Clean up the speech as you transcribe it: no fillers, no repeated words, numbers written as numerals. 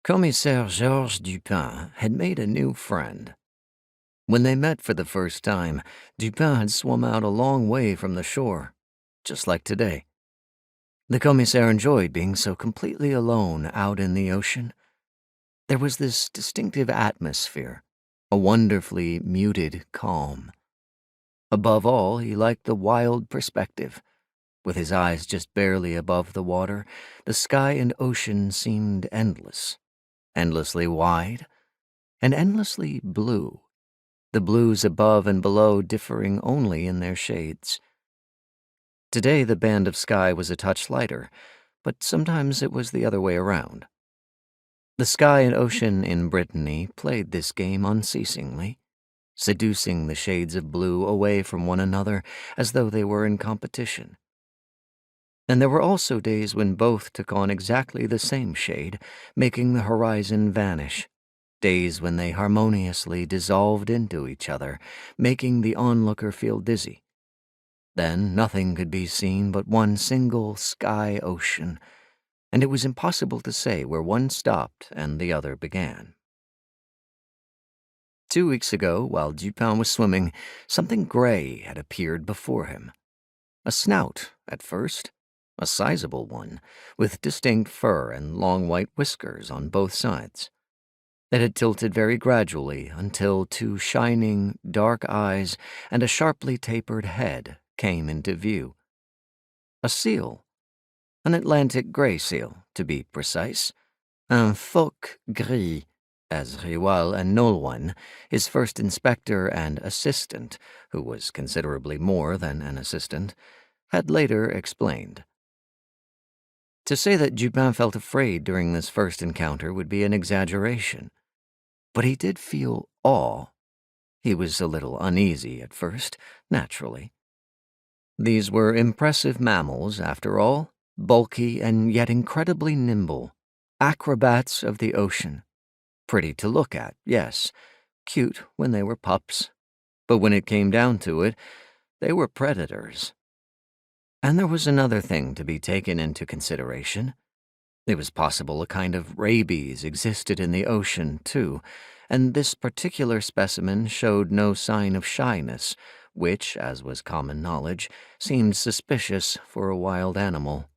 Commissaire Georges Dupin had made a new friend. When they met for the first time, Dupin had swum out a long way from the shore, just like today. The commissaire enjoyed being so completely alone out in the ocean. There was this distinctive atmosphere, a wonderfully muted calm. Above all, he liked the wild perspective. With his eyes just barely above the water, the sky and ocean seemed endless, endlessly wide, and endlessly blue, the blues above and below differing only in their shades. Today the band of sky was a touch lighter, but sometimes it was the other way around. The sky and ocean in Brittany played this game unceasingly, seducing the shades of blue away from one another as though they were in competition. And there were also days when both took on exactly the same shade, making the horizon vanish, days when they harmoniously dissolved into each other, making the onlooker feel dizzy. Then nothing could be seen but one single sky-ocean, and it was impossible to say where one stopped and the other began. 2 weeks ago, while Dupin was swimming, something gray had appeared before him. A snout, at first, a sizable one, with distinct fur and long white whiskers on both sides. It had tilted very gradually until two shining, dark eyes and a sharply tapered head came into view. A seal, an Atlantic gray seal, to be precise, un phoque gris, as Riwal and Nolwenn, his first inspector and assistant, who was considerably more than an assistant, had later explained. To say that Dupin felt afraid during this first encounter would be an exaggeration, but he did feel awe. He was a little uneasy at first, naturally. These were impressive mammals, after all, bulky and yet incredibly nimble, acrobats of the ocean. Pretty to look at, yes, cute when they were pups, but when it came down to it, they were predators. And there was another thing to be taken into consideration. It was possible a kind of rabies existed in the ocean, too, and this particular specimen showed no sign of shyness, which, as was common knowledge, seemed suspicious for a wild animal.